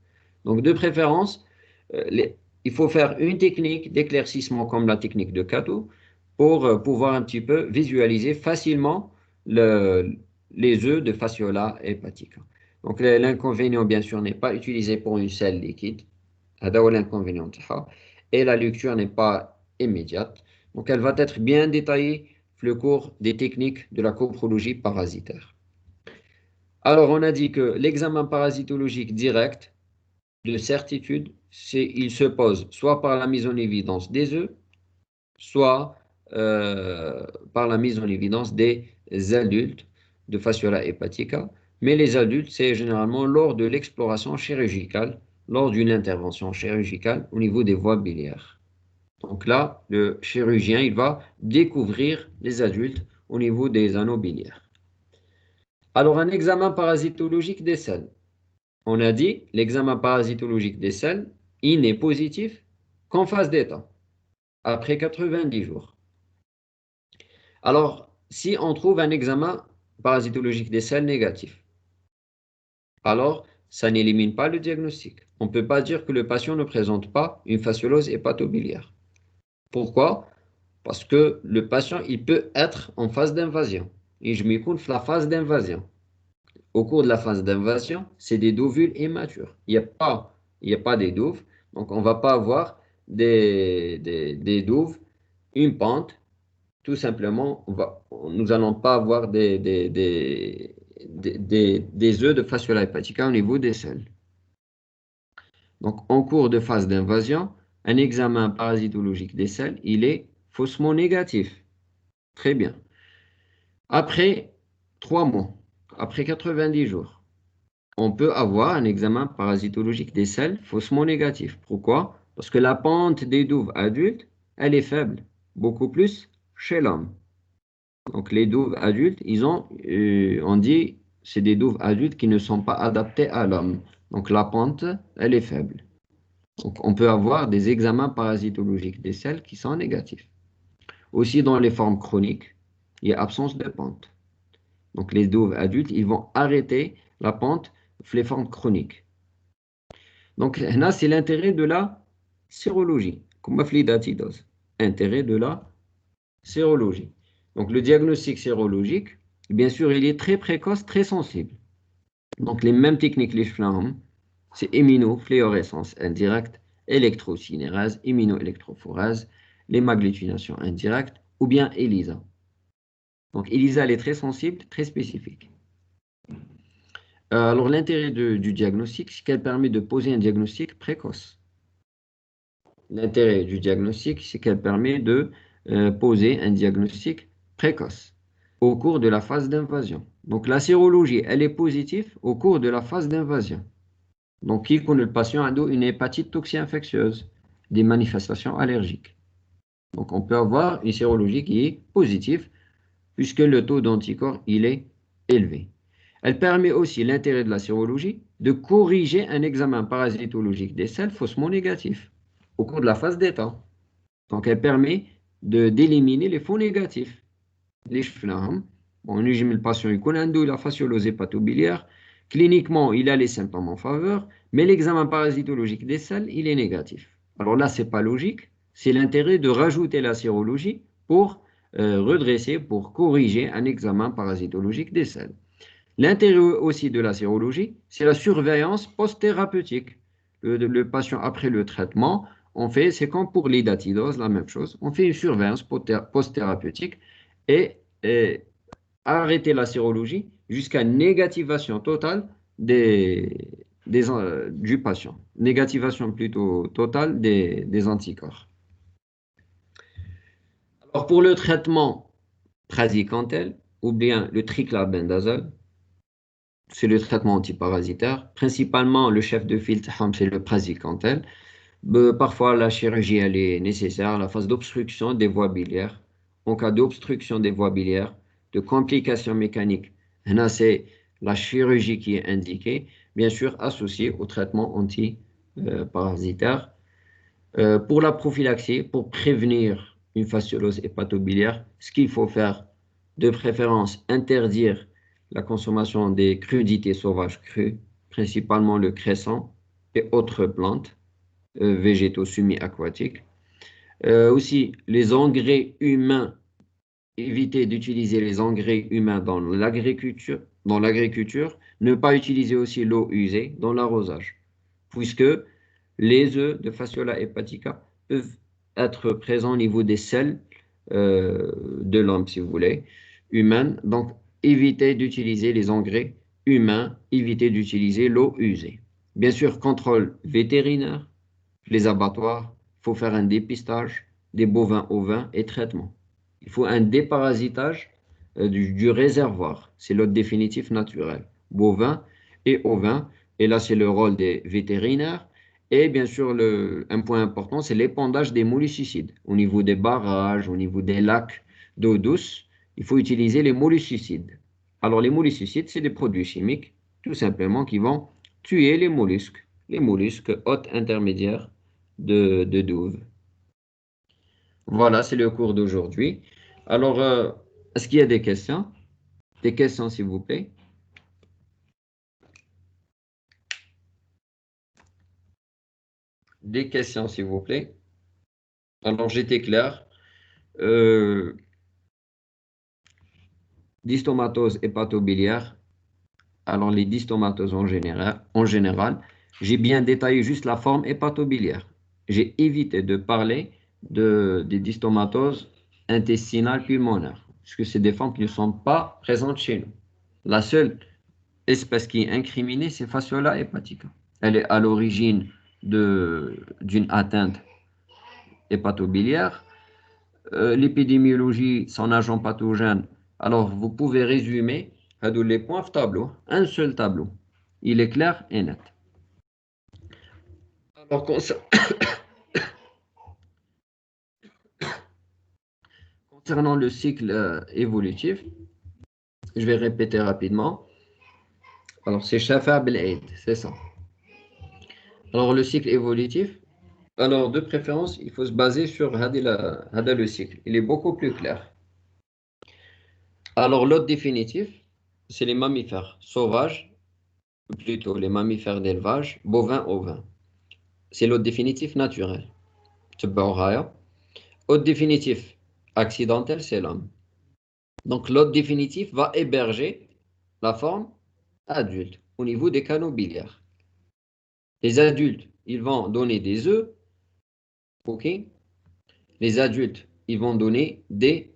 Donc, de préférence, il faut faire une technique d'éclaircissement comme la technique de Kato pour pouvoir un petit peu visualiser facilement les œufs de Fasciola hepatica. Donc, l'inconvénient, bien sûr, n'est pas utilisé pour une selle liquide. هذا l'inconvénient تاعها. Et la lecture n'est pas immédiate. Donc, elle va être bien détaillée dans le cours des techniques de la coprologie parasitaire. Alors, on a dit que l'examen parasitologique direct, de certitude, il se pose soit par la mise en évidence des œufs, soit par la mise en évidence des adultes de Fasciola hepatica. Mais les adultes, c'est généralement lors de l'exploration chirurgicale, lors d'une intervention chirurgicale au niveau des voies biliaires. Donc là, le chirurgien, il va découvrir les adultes au niveau des anneaux biliaires. Alors, un examen parasitologique des selles. On a dit, l'examen parasitologique des selles, il n'est positif qu'en phase d'état, après 90 jours. Alors, si on trouve un examen parasitologique des selles négatif, alors ça n'élimine pas le diagnostic. On ne peut pas dire que le patient ne présente pas une fasciolose hépatobiliaire. Pourquoi? Parce que le patient, il peut être en phase d'invasion. Et je m'écoute la phase d'invasion. Au cours de la phase d'invasion, c'est des ovules immatures. Il n'y a pas des douves. Donc, on ne va pas avoir des douves, une pente. Tout simplement, nous n'allons pas avoir des œufs de Fasciola hepatica au niveau des selles. Donc, en cours de phase d'invasion, un examen parasitologique des selles, il est faussement négatif. Très bien. Après 3 mois, après 90 jours, on peut avoir un examen parasitologique des selles faussement négatif. Pourquoi? Parce que la pente des douves adultes, elle est faible, beaucoup plus chez l'homme. Donc les douves adultes, on dit, c'est des douves adultes qui ne sont pas adaptées à l'homme. Donc la pente, elle est faible. Donc on peut avoir des examens parasitologiques des selles qui sont négatifs. Aussi dans les formes chroniques, il y a absence de pente. Donc les douves adultes, ils vont arrêter la pente les formes chroniques. Donc là, c'est l'intérêt de la sérologie, comme flidatidose. Intérêt de la sérologie. Donc le diagnostic sérologique, bien sûr, il est très précoce, très sensible. Donc les mêmes techniques, les flammes, c'est immunofluorescence indirecte, électrocinérase, immunoélectrophorase, les l'hémagglutination indirecte ou bien ELISA. Donc ELISA, elle est très sensible, très spécifique. Alors l'intérêt du diagnostic, c'est qu'elle permet de poser un diagnostic précoce. L'intérêt du diagnostic, c'est qu'elle permet de poser un diagnostic précoce au cours de la phase d'invasion. Donc la sérologie, elle est positive au cours de la phase d'invasion. Donc qui connaît le patient a une hépatite toxi-infectieuse, des manifestations allergiques. Donc on peut avoir une sérologie qui est positive puisque le taux d'anticorps, il est élevé. Elle permet aussi, l'intérêt de la sérologie, de corriger un examen parasitologique des selles faussement négatif au cours de la phase d'état. Donc, elle permet d'éliminer les faux négatifs. Les chefs-là, bon, le patient, il a la fasciolose hépatobiliaire. Cliniquement, il a les symptômes en faveur, mais l'examen parasitologique des selles, il est négatif. Alors là, c'est pas logique. C'est l'intérêt de rajouter la sérologie pour redresser, pour corriger un examen parasitologique des selles. L'intérêt aussi de la sérologie, c'est la surveillance post-thérapeutique. Le patient, après le traitement, c'est comme pour l'idatidose, la même chose. On fait une surveillance post-thérapeutique et arrêter la sérologie jusqu'à négativation totale du patient. Négativation plutôt totale des anticorps. Alors, pour le traitement praziquantel ou bien le triclarbendazole, c'est le traitement antiparasitaire. Principalement, le chef de file, c'est le praziquantel. Parfois, la chirurgie, elle est nécessaire, la phase d'obstruction des voies biliaires. En cas d'obstruction des voies biliaires, de complications mécaniques, là, c'est la chirurgie qui est indiquée, bien sûr associée au traitement antiparasitaire. Pour la prophylaxie, pour prévenir une fasciolose hépatobiliaire, ce qu'il faut faire, de préférence, interdire la consommation des crudités sauvages crues, principalement le cresson et autres plantes, végétaux semi-aquatiques. Aussi, les engrais humains, éviter d'utiliser les engrais humains dans l'agriculture, ne pas utiliser aussi l'eau usée dans l'arrosage, puisque les œufs de Fasciola hepatica peuvent être présents au niveau des selles de l'homme, si vous voulez, humaines. Donc, évitez d'utiliser les engrais humains, évitez d'utiliser l'eau usée. Bien sûr, contrôle vétérinaire, les abattoirs, il faut faire un dépistage des bovins ovins et traitement. Il faut un déparasitage du réservoir. C'est l'hôte définitif naturel. Bovin et ovin. Et là, c'est le rôle des vétérinaires. Et bien sûr, un point important, c'est l'épandage des molluscicides. Au niveau des barrages, au niveau des lacs d'eau douce, il faut utiliser les molluscicides. Alors, les molluscicides, c'est des produits chimiques, tout simplement, qui vont tuer les mollusques hôtes intermédiaires de douve. Voilà, c'est le cours d'aujourd'hui. Alors, est-ce qu'il y a des questions? Des questions, s'il vous plaît. Des questions, s'il vous plaît. Alors, j'étais clair. Dystomatose hépatobiliaire. Alors, les dystomatoses en général, j'ai bien détaillé juste la forme hépatobiliaire. J'ai évité de parler des dystomatoses intestinales pulmonaires, parce que c'est des formes qui ne sont pas présentes chez nous. La seule espèce qui est incriminée, c'est Fasciola hepatica. Elle est à l'origine d'une atteinte hépatobiliaire. L'épidémiologie, son agent pathogène. Alors, vous pouvez résumer les points de tableau, un seul tableau. Il est clair et net. Alors, concernant le cycle évolutif, je vais répéter rapidement. Alors, c'est Shafa Bel c'est ça. Alors, le cycle évolutif, alors de préférence, il faut se baser sur Hada le cycle. Il est beaucoup plus clair. Alors, l'hôte définitif, c'est les mammifères sauvages, ou plutôt les mammifères d'élevage, bovins, ovins. C'est l'hôte définitif naturel. Hôte définitif accidentel, c'est l'homme. Donc, l'hôte définitif va héberger la forme adulte au niveau des canaux biliaires. Les adultes, ils vont donner des œufs. OK? Les adultes, ils vont donner des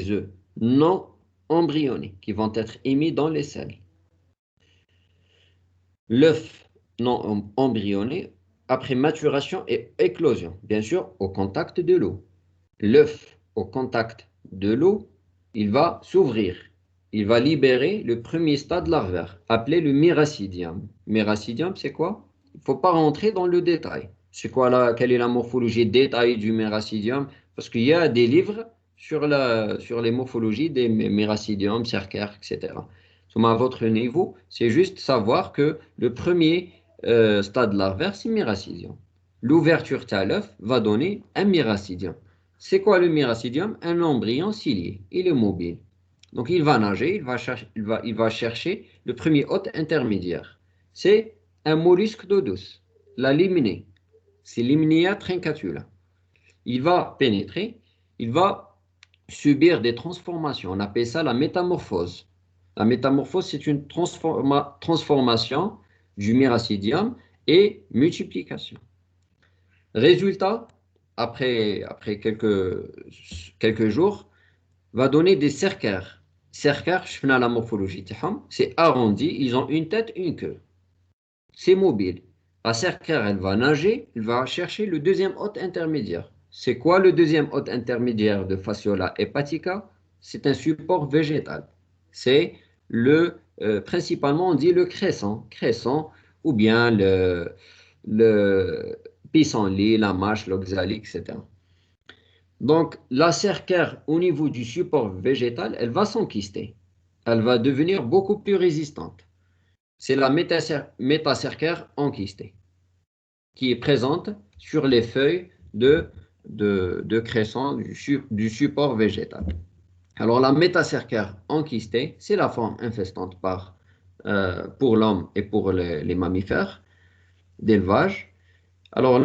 œufs non embryonnés qui vont être émis dans les selles. L'œuf non embryonné, après maturation et éclosion, bien sûr, au contact de l'eau. L'œuf au contact de l'eau, il va s'ouvrir. Il va libérer le premier stade larvaire, appelé le myracidium. Myracidium, c'est quoi? Il ne faut pas rentrer dans le détail. Quelle est la morphologie détaillée du myracidium? Parce qu'il y a des livres sur les morphologies des myracidiums, cercaires, etc. À votre niveau, c'est juste savoir que le premier stade larvaire, c'est myracidium. L'ouverture de l'œuf va donner un myracidium. C'est quoi le myracidium? Un embryon cilié. Il est mobile. Donc il va nager, il va chercher le premier hôte intermédiaire. C'est un mollusque d'eau douce, la limnée. C'est Limnia trincatula. Il va pénétrer, il va subir des transformations. On appelle ça la métamorphose. La métamorphose, c'est une transformation du myracidium et multiplication. Résultat, après quelques jours, va donner des cercaires. Cercaires, je fais la morphologie, c'est arrondi, ils ont une tête, une queue. C'est mobile. La cercaire, elle va nager, elle va chercher le deuxième hôte intermédiaire. C'est quoi le deuxième hôte intermédiaire de Fasciola hepatica? C'est un support végétal. C'est principalement on dit le crescent ou bien le pissenlit, la mâche, l'oxalique, etc. Donc, la cercaire au niveau du support végétal, elle va s'enquister. Elle va devenir beaucoup plus résistante. C'est la métacercaire enquistée qui est présente sur les feuilles de crescent du support végétal. Alors, la métacercaire enquistée, c'est la forme infestante pour l'homme et pour les mammifères d'élevage. Alors,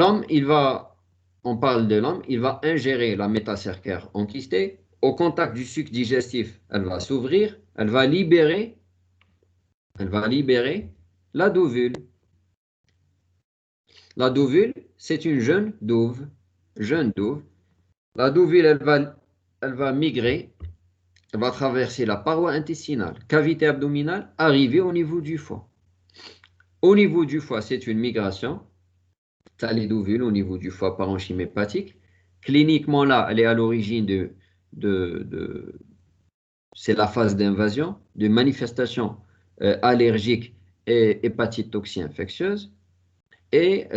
on parle de l'homme, il va ingérer la métacercaire enquistée. Au contact du suc digestif, elle va s'ouvrir, elle va libérer la dovule. La dovule, c'est une jeune douve. Jeune douve. La dovule, elle va migrer, elle va traverser la paroi intestinale, cavité abdominale, arriver au niveau du foie. Au niveau du foie, c'est une migration. Tu as les dovules au niveau du foie parenchyme hépatique. Cliniquement, là, elle est à l'origine de c'est la phase d'invasion, de manifestation allergique et hépatite toxi-infectieuse. Et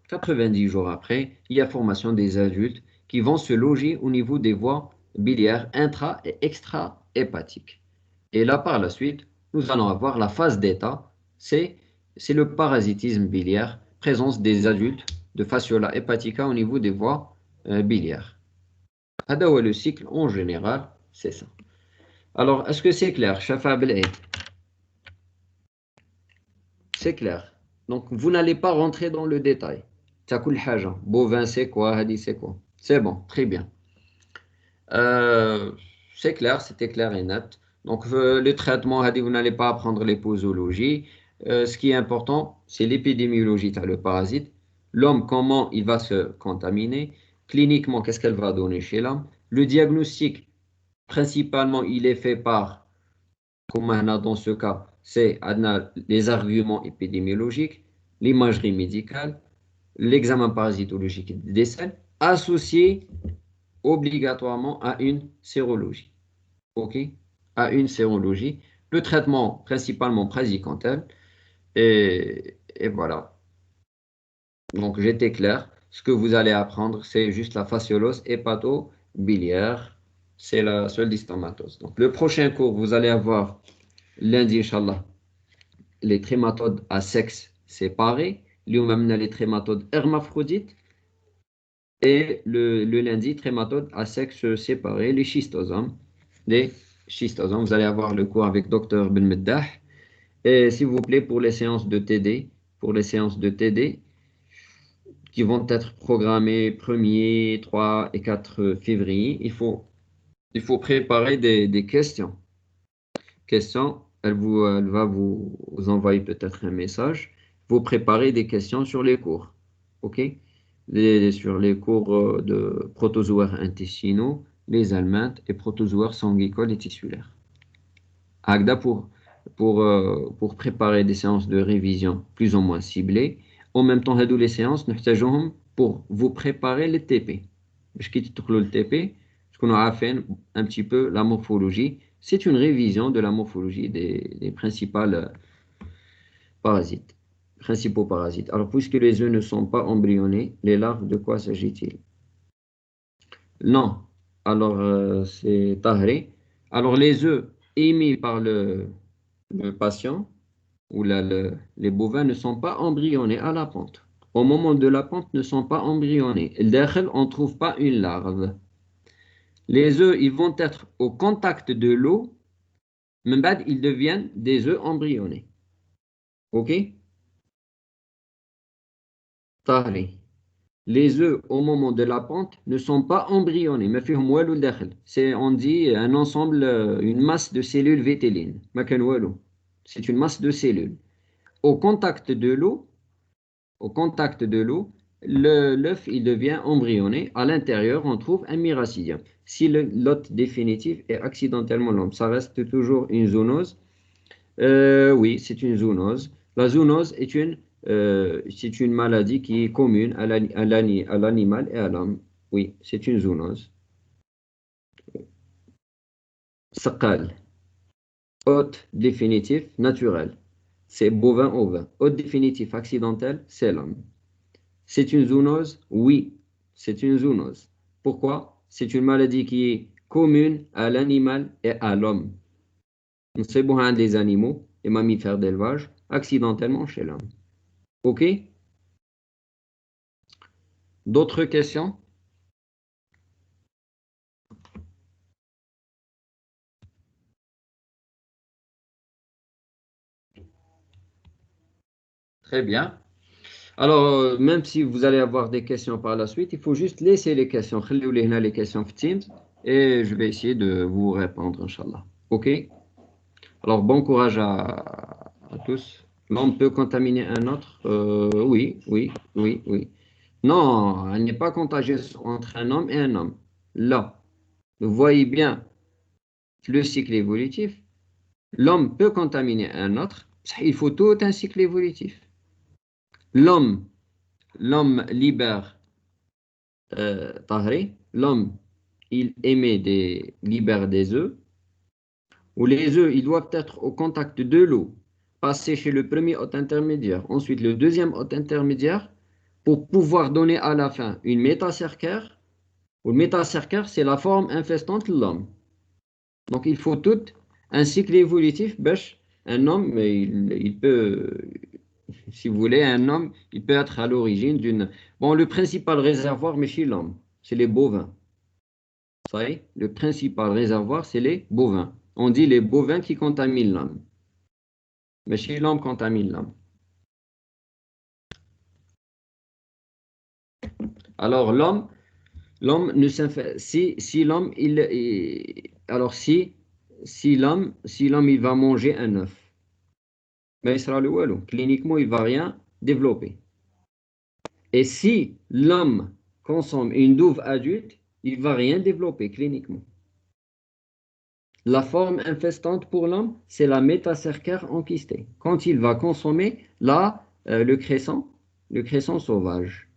90 jours après, il y a formation des adultes qui vont se loger au niveau des voies biliaires intra- et extra-hépatiques. Et là, par la suite, nous allons avoir la phase d'état, c'est le parasitisme biliaire, présence des adultes de fasciola hepatica au niveau des voies biliaires. هذا le cycle en général, c'est ça. Alors, est-ce que c'est clair, Shafa Abel? C'est clair. Donc, vous n'allez pas rentrer dans le détail. Takul haja. Bovin, c'est quoi? Hadi, c'est quoi? C'est bon, très bien. Euh, c'est clair, c'était clair et net. Donc, le traitement, hadi, vous n'allez pas apprendre les posologies. Ce qui est important, c'est l'épidémiologie, le parasite. L'homme, comment il va se contaminer. Cliniquement, qu'est-ce qu'elle va donner chez l'homme. Le diagnostic, principalement, il est fait par comme on a dans ce cas, c'est les arguments épidémiologiques, l'imagerie médicale, l'examen parasitologique des selles, associé obligatoirement à une sérologie. OK? À une sérologie. Le traitement principalement praziquantel. Et voilà. Donc, j'étais clair. Ce que vous allez apprendre, c'est juste la fasciolose hépato-biliaire. C'est la seule dystomatose. Donc, le prochain cours, vous allez avoir lundi, Inch'Allah, les trématodes à sexe séparé, les trématodes hermaphrodites, et le lundi, trématodes à sexe séparé, les schistosomes. Les schistosomes, vous allez avoir le cours avec Dr Ben Meddah. Et s'il vous plaît, pour les séances de TD, qui vont être programmées 1er, 3 et 4 février, il faut préparer des questions. Elle va vous envoyer peut-être un message. Vous préparez des questions sur les cours. OK? Sur les cours de protozoaires intestinaux, les helminths et protozoaires sanguicoles et tissulaires. Agda pour préparer des séances de révision plus ou moins ciblées. En même temps, les séances, nous pour vous préparer les TP. Je quitte le TP, parce qu'on a fait un petit peu la morphologie. C'est une révision de la morphologie des parasites, principaux parasites. Alors, puisque les œufs ne sont pas embryonnés, les larves, de quoi s'agit-il? Non. Alors, c'est Tahri. Alors, les œufs émis par le patient ou les bovins ne sont pas embryonnés à la ponte. Au moment de la ponte, ne sont pas embryonnés. Derrière, on ne trouve pas une larve. Les œufs, ils vont être au contact de l'eau, mais ils deviennent des œufs embryonnés. OK? Tahri. Les œufs, au moment de la ponte, ne sont pas embryonnés. Mais فيهم والو لداخل. C'est, on dit, un ensemble, une masse de cellules vétélines. ما كان والو. C'est une masse de cellules. Au contact de l'eau, au contact de l'eau, l'œuf, il devient embryonné. À l'intérieur, on trouve un miracidium. Si l'hôte définitif est accidentellement l'homme, ça reste toujours une zoonose. Oui, c'est une zoonose. La zoonose c'est une maladie qui est commune à l'animal et à l'homme. Oui, c'est une zoonose. Saqal, hôte définitif naturel. C'est bovin-ovin. Hôte définitif accidentel, c'est l'homme. C'est une zoonose? Oui, c'est une zoonose. Pourquoi? C'est une maladie qui est commune à l'animal et à l'homme. C'est bon des animaux, les mammifères d'élevage, accidentellement chez l'homme. OK? D'autres questions? Très bien. Alors, même si vous allez avoir des questions par la suite, il faut juste laisser les questions. خليوا لي هنا les questions في Teams et je vais essayer de vous répondre, Inch'Allah. OK? Alors, bon courage à tous. L'homme peut contaminer un autre? Oui, oui, oui, oui. Non, elle n'est pas contagieuse entre un homme et un homme. Là, vous voyez bien le cycle évolutif. L'homme peut contaminer un autre. Il faut tout un cycle évolutif. L'homme, l'homme libère Tahri, l'homme, il libère des œufs, où les œufs, ils doivent être au contact de l'eau, passer chez le premier hôte intermédiaire, ensuite le deuxième hôte intermédiaire, pour pouvoir donner à la fin une métacercaire, où le métacercaire, c'est la forme infestante de l'homme. Donc, il faut tout un cycle évolutif, un homme, il peut, si vous voulez, un homme, il peut être à l'origine d'une... Bon, le principal réservoir, mais chez l'homme, c'est les bovins. Vous savez, le principal réservoir, c'est les bovins. On dit les bovins qui contaminent l'homme. Mais chez l'homme contamine l'homme. Alors, l'homme ne s'infecte... Si l'homme, alors, si l'homme, il va manger un œuf, mais il sera le walou. Cliniquement, il ne va rien développer. Et si l'homme consomme une douve adulte, il ne va rien développer cliniquement. La forme infestante pour l'homme, c'est la métacercaire enquistée. Quand il va consommer le cresson sauvage.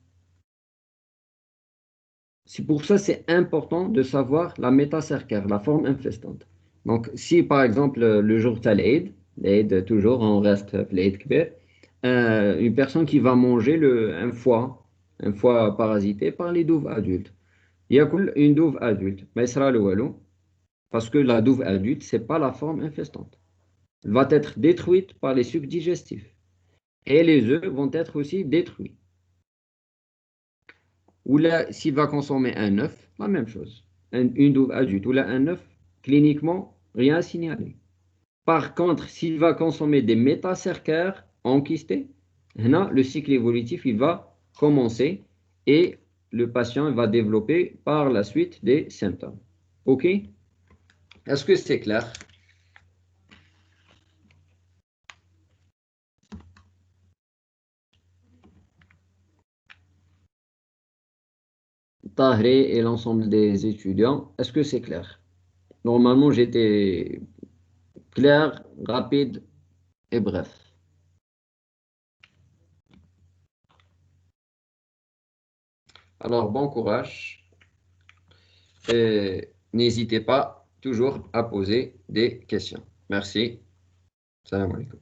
C'est pour ça que c'est important de savoir la métacercaire, la forme infestante. Donc, si par exemple le jour de l'Aïd, toujours, on reste l'Aïd kbir, une personne qui va manger un foie parasité par les douves adultes. Il y a une douve adulte, mais il sera le walou, parce que la douve adulte, ce n'est pas la forme infestante. Elle va être détruite par les sucs digestifs. Et les œufs vont être aussi détruits. Ou là, s'il va consommer un œuf, la même chose. Une douve adulte ou là un œuf, cliniquement, rien à signaler. Par contre, s'il va consommer des métacercaires enquistés, là, le cycle évolutif, il va commencer et le patient va développer par la suite des symptômes. OK? Est-ce que c'est clair? Tahri et l'ensemble des étudiants, est-ce que c'est clair? Normalement, j'étais clair, rapide et bref. Alors, bon courage et n'hésitez pas toujours à poser des questions. Merci. Salam alaikum.